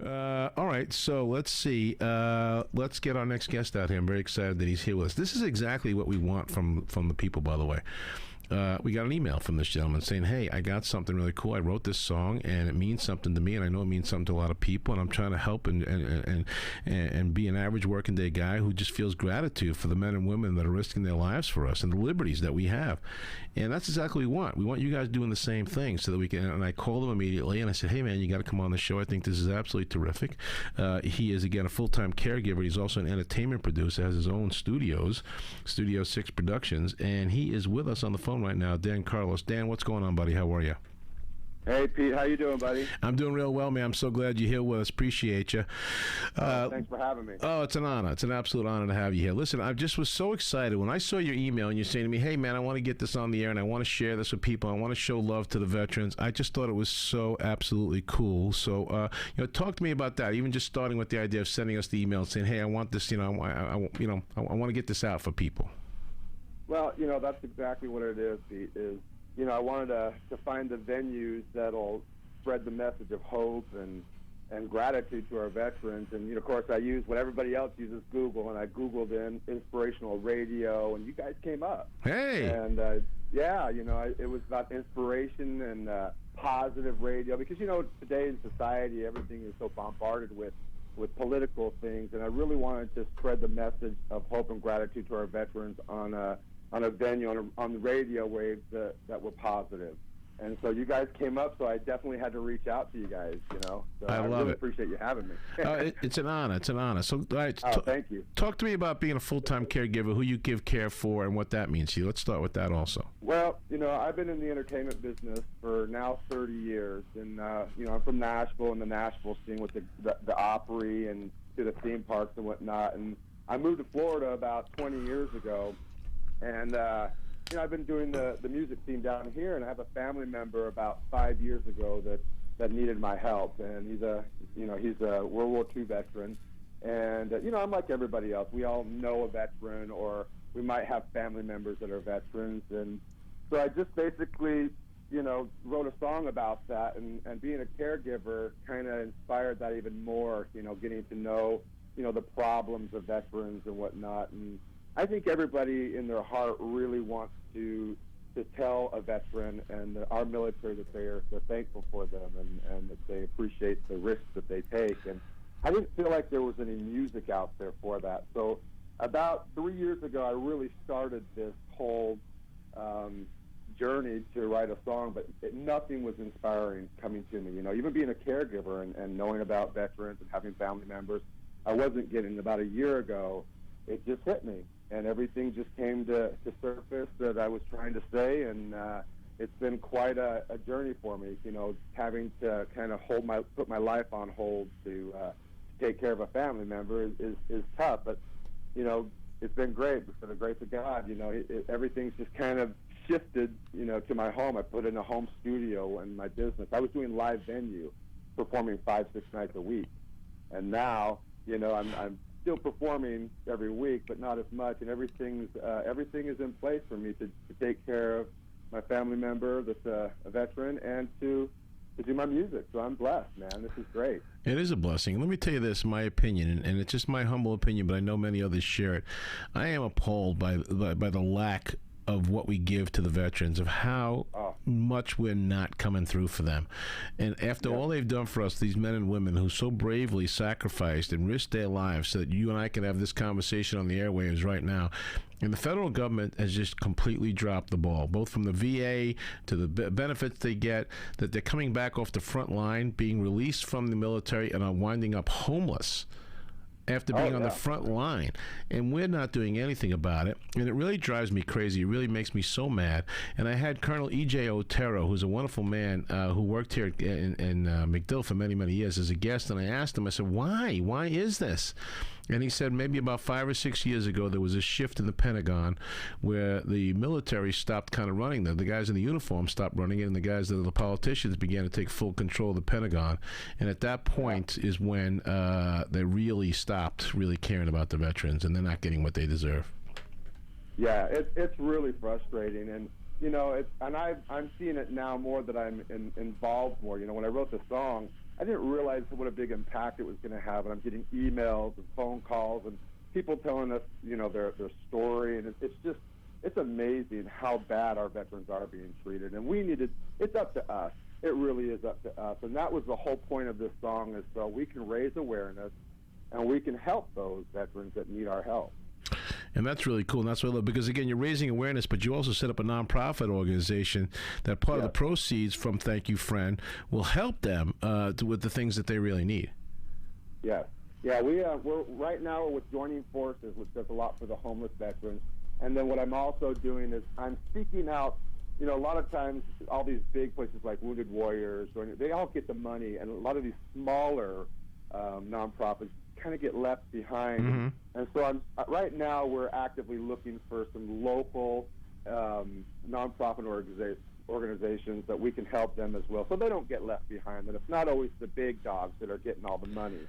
All right, so let's see. Let's get our next guest out here. I'm very excited that he's here with us. This is exactly what we want from the people, by the way. We got an email from this gentleman saying, hey, I got something really cool. I wrote this song, and it means something to me, and I know it means something to a lot of people, and I'm trying to help and be an average working day guy who just feels gratitude for the men and women that are risking their lives for us and the liberties that we have. And that's exactly what we want. We want you guys doing the same thing so that we can, and I called him immediately, and I said, hey, man, you got to come on the show. I think this is absolutely terrific. He is, again, a full-time caregiver. He's also an entertainment producer, has his own studios, Studio 6 Productions, and he is with us on the phone right now. DanCarlos. Dan, what's going on, buddy? How are you? Hey, Pete. How you doing, buddy? I'm doing real well, man. I'm so glad you're here with us. Appreciate you. Thanks for having me. Oh, it's an honor. It's an absolute honor to have you here. Listen, I just was so excited when I saw your email and you're saying to me, hey, man, I want to get this on the air and I want to share this with people. I want to show love to the veterans. I just thought it was so absolutely cool. So, talk to me about that. Even just starting with the idea of sending us the email and saying, hey, I want this, I want to get this out for people. Well, that's exactly what it is, Pete, I wanted to find the venues that'll spread the message of hope and gratitude to our veterans. And, of course, I use what everybody else uses, Google, and I Googled in inspirational radio, and you guys came up. Hey! And, it was about inspiration and positive radio because, today in society, everything is so bombarded with political things, and I really wanted to spread the message of hope and gratitude to our veterans on a venue, on the radio waves that were positive. And so you guys came up, so I definitely had to reach out to you guys, So I really appreciate you having me. It's an honor. It's an honor. So, all right, thank you. Talk to me about being a full-time caregiver, who you give care for, and what that means to you. Let's start with that also. Well, I've been in the entertainment business for now 30 years, and, I'm from Nashville and the Nashville scene with the Opry and to the theme parks and whatnot. And I moved to Florida about 20 years ago, and I've been doing the music scene down here, and I have a family member about 5 years ago that needed my help, and he's a World War II veteran, and I'm like everybody else. We all know a veteran, or we might have family members that are veterans, and so I just basically wrote a song about that, and being a caregiver kind of inspired that even more. Getting to know the problems of veterans and whatnot, and I think everybody in their heart really wants to tell a veteran and our military that they're thankful for them and that they appreciate the risks that they take. And I didn't feel like there was any music out there for that. So about 3 years ago, I really started this whole journey to write a song, but nothing was inspiring coming to me. Even being a caregiver and knowing about veterans and having family members, I wasn't getting. About a year ago, it just hit me. And everything just came to surface that I was trying to say, and it's been quite a journey for me. Having to kind of put my life on hold to take care of a family member is tough. But it's been great for the grace of God. Everything's just kind of shifted. To my home. I put in a home studio in my business. I was doing live venue, performing 5-6 nights a week, and now I'm still performing every week, but not as much, and everything is in place for me to take care of my family member that's a veteran and to do my music. So I'm blessed, man. This is great. It is a blessing. Let me tell you this, my opinion, and it's just my humble opinion, but I know many others share it. I am appalled by the lack of what we give to the veterans, of how much we're not coming through for them. And after all they've done for us, these men and women who so bravely sacrificed and risked their lives so that you and I can have this conversation on the airwaves right now, and the federal government has just completely dropped the ball, both from the VA to the benefits they get, that they're coming back off the front line, being released from the military, and are winding up homeless after being on the front line, and we're not doing anything about it, and it really drives me crazy. It really makes me so mad. And I had Colonel E.J. Otero, who's a wonderful man who worked here in MacDill for many, many years as a guest, and I asked him, I said, why is this? And he said maybe about 5 or 6 years ago there was a shift in the Pentagon where the military stopped kind of running them. The guys in the uniform stopped running it, and the guys that are the politicians began to take full control of the Pentagon. And at that point is when they really stopped really caring about the veterans, and they're not getting what they deserve. Yeah, it's really frustrating, and I'm seeing it now more that I'm involved more. When I wrote the song, I didn't realize what a big impact it was going to have. And I'm getting emails and phone calls and people telling us, their story. And it's amazing how bad our veterans are being treated. And it's up to us. It really is up to us. And that was the whole point of this song, is so we can raise awareness and we can help those veterans that need our help. And that's really cool. And that's what I love, because, again, you're raising awareness, but you also set up a nonprofit organization that part of the proceeds from Thank You Friend will help them with the things that they really need. Yes. Yeah, we're right now with Joining Forces, which does a lot for the homeless veterans. And then what I'm also doing is I'm seeking out, a lot of times all these big places like Wounded Warriors, they all get the money, and a lot of these smaller nonprofits kind of get left behind. Mm-hmm. And so right now we're actively looking for some local nonprofit organizations that we can help them as well, so they don't get left behind. And it's not always the big dogs that are getting all the money.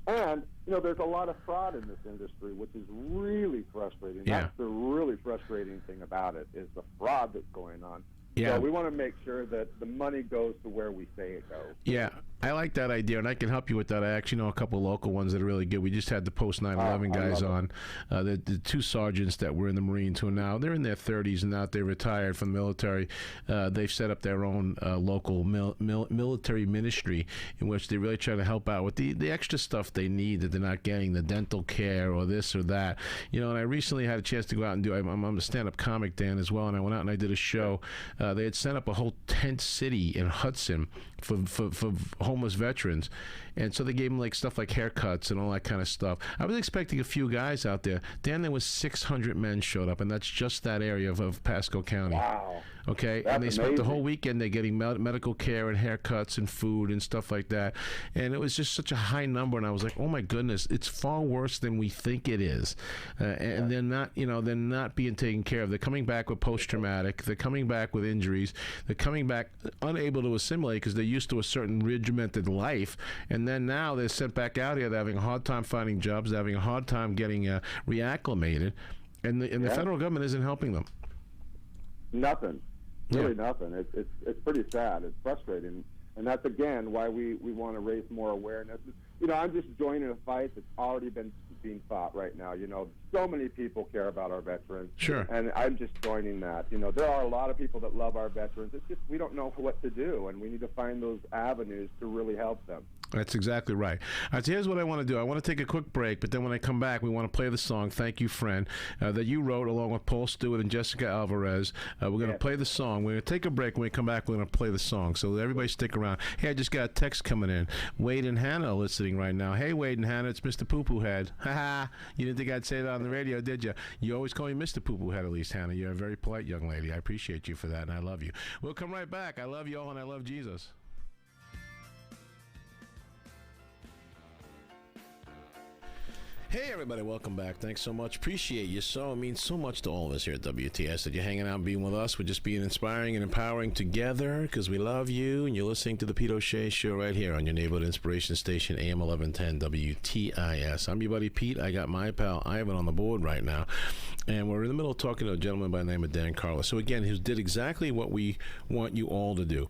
And, there's a lot of fraud in this industry, which is really frustrating. Yeah. That's the really frustrating thing about it, is the fraud that's going on. Yeah. So we want to make sure that the money goes to where we say it goes. Yeah, I like that idea, and I can help you with that. I actually know a couple of local ones that are really good. We just had the post 9/11 guys on. The two sergeants that were in the Marines who are now, they're in their 30s and now they're retired from the military. They've set up their own local military ministry in which they really try to help out with the extra stuff they need that they're not getting, the dental care or this or that. And I recently had a chance to go out and I'm a stand-up comic, Dan, as well, and I went out and I did a show. They had set up a whole tent city in Hudson for homeless veterans, and so they gave them stuff like haircuts and all that kind of stuff. I was expecting a few guys out there. Dan, there was 600 men showed up, and that's just that area of Pasco County. Wow. Okay, That's and they spent the amazing. whole weekend there getting medical care and haircuts and food and stuff like that, and it was just such a high number. And I was like, oh my goodness, it's far worse than we think it is. And they're not, they're not being taken care of. They're coming back with post-traumatic. They're coming back with injuries. They're coming back unable to assimilate because they're used to a certain regimented life, and then now they're sent back out here. They're having a hard time finding jobs. They're having a hard time getting reacclimated, and the federal government isn't helping them. Nothing. Really nothing. It's pretty sad. It's frustrating. And that's, again, why we want to raise more awareness. I'm just joining a fight that's already being fought right now. So many people care about our veterans. Sure. And I'm just joining that. There are a lot of people that love our veterans. It's just we don't know what to do, and we need to find those avenues to really help them. That's exactly right. All right, so here's what I want to do. I want to take a quick break, but then when I come back, we want to play the song, Thank You, Friend, that you wrote along with Paul Stewart and Jessica Alvarez. We're going to play the song. We're going to take a break. When we come back, we're going to play the song. So everybody stick around. Hey, I just got a text coming in. Wade and Hannah are listening right now. Hey, Wade and Hannah, it's Mr. Poo-Poo Head. Ha-ha. You didn't think I'd say that on the radio, did you? You always call me Mr. Poo-Poo Head, at least, Hannah. You're a very polite young lady. I appreciate you for that, and I love you. We'll come right back. I love you all, and I love Jesus. Hey everybody, welcome back. Thanks so much. Appreciate you so. It means so much to all of us here at WTIS that you're hanging out and being with us. We're just being inspiring and empowering together because we love you, and you're listening to the Pete O'Shea Show right here on your neighborhood inspiration station, AM 1110 WTIS. I'm your buddy Pete. I got my pal Ivan on the board right now, and we're in the middle of talking to a gentleman by the name of DanCarlos. So again, he did exactly what we want you all to do.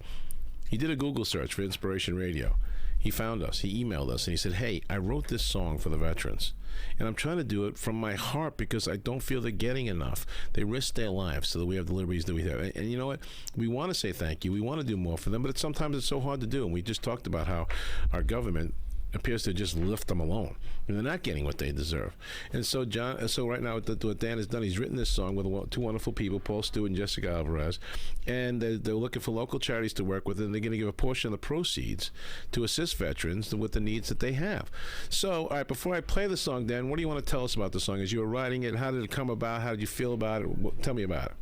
He did a Google search for Inspiration Radio. He found us. He emailed us, and he said, hey, I wrote this song for the veterans, and I'm trying to do it from my heart because I don't feel they're getting enough. They risk their lives so that we have the liberties that we have. And you know what? We want to say thank you. We want to do more for them, but sometimes it's so hard to do. And we just talked about how our government appears to just lift them alone, and they're not getting what they deserve. And so right now, what Dan has done, he's written this song with two wonderful people, Paul Stewart and Jessica Alvarez, and they're looking for local charities to work with, and they're going to give a portion of the proceeds to assist veterans with the needs that they have. So, all right, before I play the song, Dan, what do you want to tell us about the song? As you were writing it, how did it come about? How did you feel about it? Tell me about it.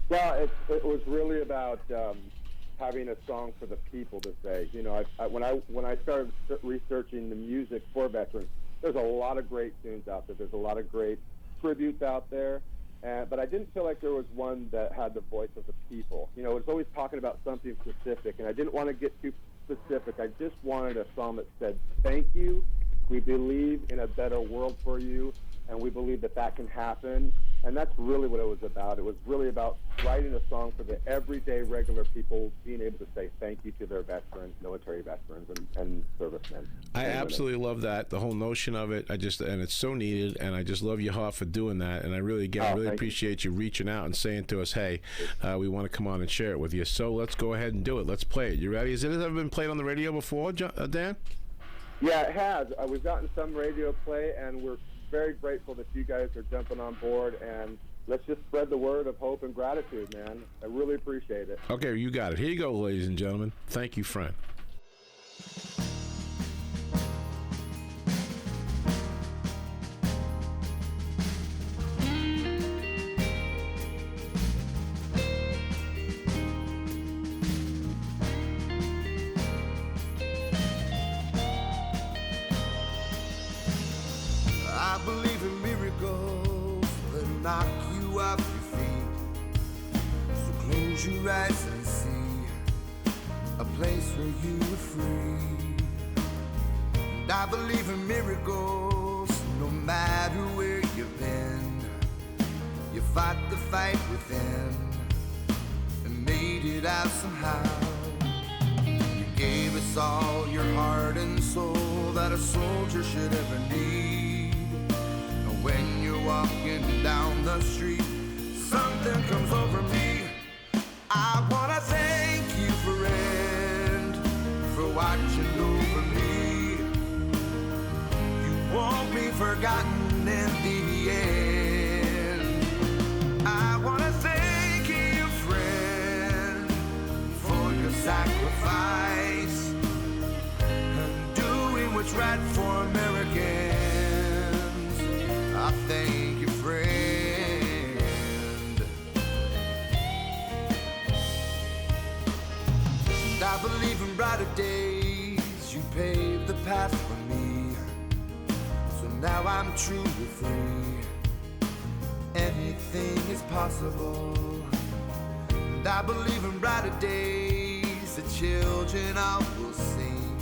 Well, it was really about having a song for the people to say. When I started researching the music for veterans, there's a lot of great tunes out there. There's a lot of great tributes out there, but I didn't feel like there was one that had the voice of the people. It was always talking about something specific, and I didn't want to get too specific. I just wanted a song that said, thank you, we believe in a better world for you, and we believe that can happen, And that's really what it was about. It was really about writing a song for the everyday, regular people, being able to say thank you to their veterans, military veterans, and servicemen. I absolutely love that, the whole notion of it. And it's so needed, and I just love your heart for doing that. And I really, appreciate you reaching out and saying to us, hey, we want to come on and share it with you. So let's go ahead and do it. Let's play it. You ready? Has it ever been played on the radio before, Dan? Yeah, it has. We've gotten some radio play, and we're very grateful that you guys are jumping on board, and let's just spread the word of hope and gratitude, man. I really appreciate it. Okay, you got it. Here you go, ladies and gentlemen. Thank you, friend. I believe in miracles that knock you off your feet. So close your eyes and see a place where you are free. And I believe in miracles no matter where you've been. You fought the fight within and made it out somehow. You gave us all your heart and soul that a soldier should ever need. When you're walking down the street, something comes over me. I wanna thank you, friend, for watching over me. You won't be forgotten in the end. I wanna thank you, friend, for your sacrifice and doing what's right for Americans. I thank you, friend. And I believe in brighter days. You paved the path for me. So now I'm truly free. Anything is possible. And I believe in brighter days. The children all will sing.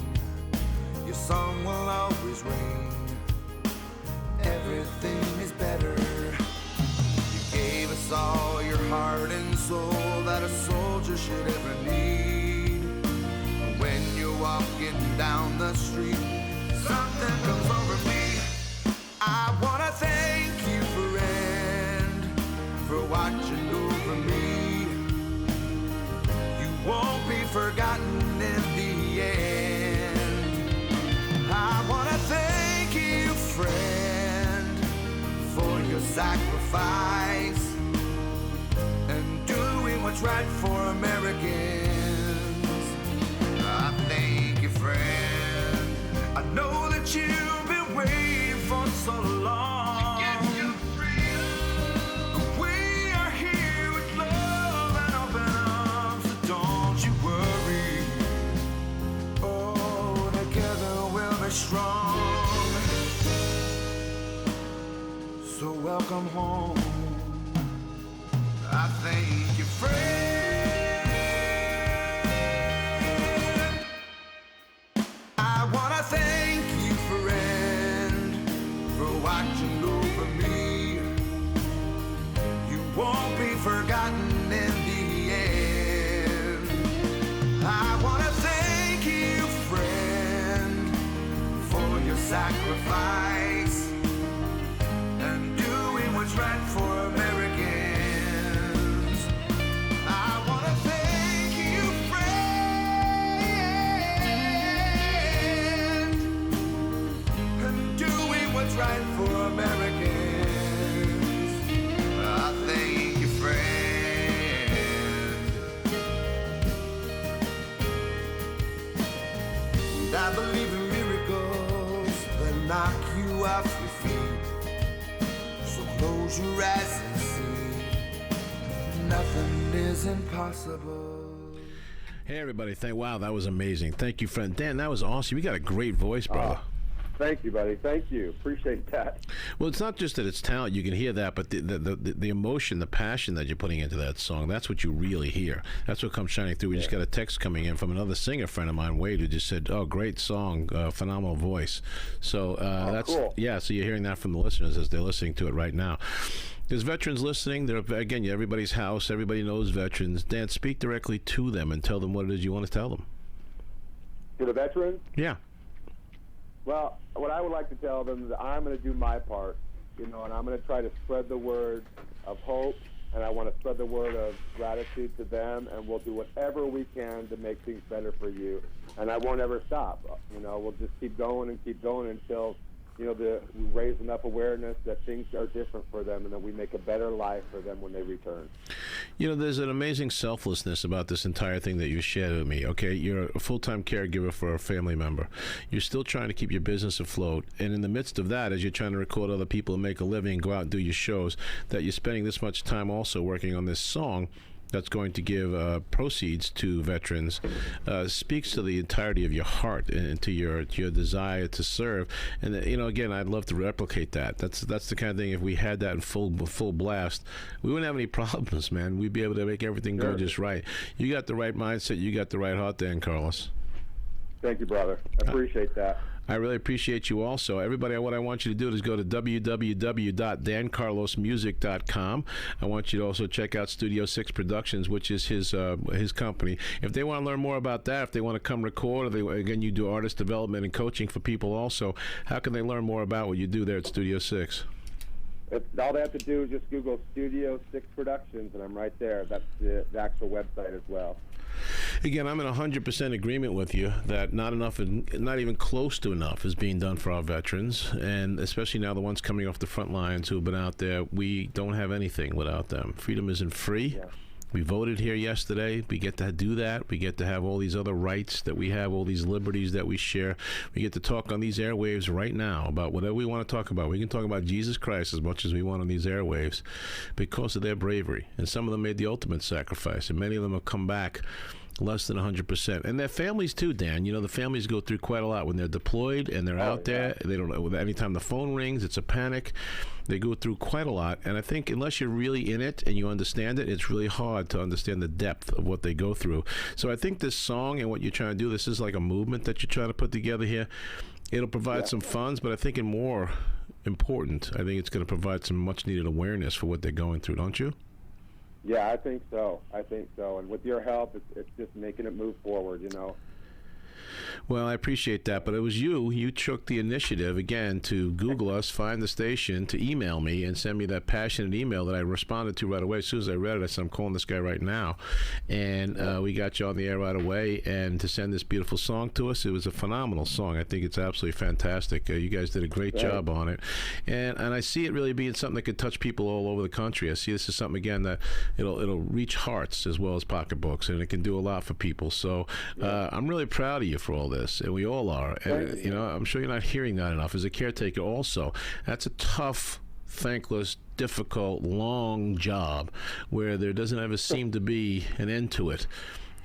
Your song will always ring. Everything is better. You gave us all your heart and soul that a soldier should ever need. When you're walking down the street, something comes over me. I wanna thank you, friend, for watching over me. You won't be forgotten in the end. I wanna thank you, friend, for your sacrifice and doing what's right for Americans. I thank you, friend. I know that you've been waiting for so long. We are here with love and open arms, so don't you worry. Oh, together we'll be strong. So welcome home. I thank you, friend. I wanna thank you, friend, for watching over me. You won't be forgotten in the end. I wanna thank you, friend, for your sacrifice and doing what's right for Americans. I wanna thank you, friend, and doing what's right for Americans. I thank you, friend. And I believe in miracles that knock you off your feet. So close your eyes and see nothing is impossible. Hey, everybody. Wow, that was amazing. Thank you, friend. Dan, that was awesome. You got a great voice, brother. Thank you, buddy. Thank you. Appreciate that. Well, it's not just that it's talent. You can hear that, but the emotion, the passion that you're putting into that song, that's what you really hear. That's what comes shining through. We just got a text coming in from another singer friend of mine, Wade, who just said, oh, great song, phenomenal voice. So that's, cool. Yeah, so you're hearing that from the listeners as they're listening to it right now. There's veterans listening. They're, again, everybody's house. Everybody knows veterans. Dan, speak directly to them and tell them what it is you want to tell them. To the veterans? Yeah. Well, what I would like to tell them is that I'm going to do my part, and I'm going to try to spread the word of hope, and I want to spread the word of gratitude to them, and we'll do whatever we can to make things better for you. And I won't ever stop. We'll just keep going until we raise enough awareness that things are different for them and that we make a better life for them when they return. There's an amazing selflessness about this entire thing that you shared with me, okay? You're a full-time caregiver for a family member. You're still trying to keep your business afloat. And in the midst of that, as you're trying to record other people and make a living and go out and do your shows, that you're spending this much time also working on this song that's going to give proceeds to veterans, speaks to the entirety of your heart and to your desire to serve. And again, I'd love to replicate that. That's the kind of thing. If we had that in full blast, we wouldn't have any problems, man. We'd be able to make everything go just right. You got the right mindset. You got the right heart, DanCarlos. Thank you, brother. I appreciate that. I really appreciate you also. Everybody, what I want you to do is go to www.dancarlosmusic.com. I want you to also check out Studio 6 Productions, which is his company. If they want to learn more about that, if they want to come record, again, you do artist development and coaching for people also, how can they learn more about what you do there at Studio 6? All they have to do is just Google Studio 6 Productions, and I'm right there. That's the actual website as well. Again, I'm in 100% agreement with you that not even close to enough is being done for our veterans, and especially now the ones coming off the front lines who have been out there. We don't have anything without them. Freedom isn't free. Yeah. We voted here yesterday. We get to do that. We get to have all these other rights that we have, all these liberties that we share. We get to talk on these airwaves right now about whatever we want to talk about. We can talk about Jesus Christ as much as we want on these airwaves because of their bravery. And some of them made the ultimate sacrifice, and many of them have come back less than 100%. And their families too, Dan. The families go through quite a lot when they're deployed and they're out there. They don't know. Anytime the phone rings, it's a panic. They go through quite a lot. And I think unless you're really in it and you understand it, it's really hard to understand the depth of what they go through. So I think this song and what you're trying to do, this is like a movement that you're trying to put together here. It'll provide some funds, but I think more important, I think it's going to provide some much needed awareness for what they're going through, don't you? Yeah, I think so. And with your help, it's just making it move forward, Well, I appreciate that, but it was you took the initiative, again, to Google us, find the station, to email me and send me that passionate email that I responded to right away. As soon as I read it, I said, I'm calling this guy right now. And we got you on the air right away, and to send this beautiful song to us. It was a phenomenal song. I think it's absolutely fantastic. You guys did a great job on it. And I see it really being something that could touch people all over the country. I see this as something, again, that it'll reach hearts as well as pocketbooks, and it can do a lot for people. So I'm really proud of you for all this, and we all are. And I'm sure you're not hearing that enough as a caretaker also. That's a tough, thankless, difficult, long job where there doesn't ever seem to be an end to it,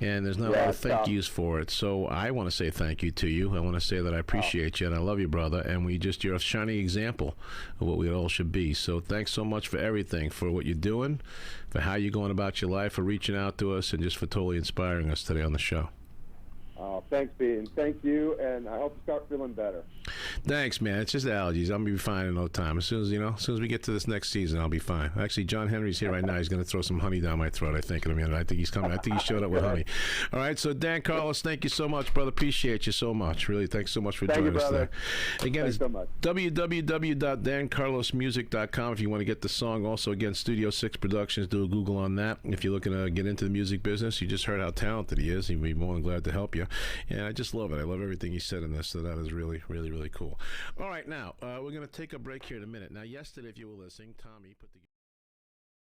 and there's not a lot of thank yous for it. So I want to say thank you to you. I want to say that I appreciate you and I love you, brother, and you're a shining example of what we all should be. So thanks so much for everything, for what you're doing, for how you're going about your life, for reaching out to us, and just for totally inspiring us today on the show. Thanks, Pete, and thank you, and I hope you start feeling better. Thanks, man. It's just allergies. I'm gonna be fine in no time. As soon as we get to this next season, I'll be fine. Actually, John Henry's here right now. He's gonna throw some honey down my throat, I think, in a minute. I think he's coming. I think he showed up with honey. All right, so DanCarlos, thank you so much, brother. Appreciate you so much. Really, thanks so much for joining us today. Again, it's www.dancarlosmusic.com if you want to get the song. Also, again, Studio 6 Productions. Do a Google on that. If you're looking to get into the music business, you just heard how talented he is. He'd be more than glad to help you. And I just love it. I love everything he said in this. So that is really, really, really cool. All right, now, we're going to take a break here in a minute. Now, yesterday, if you were listening, Tommy put together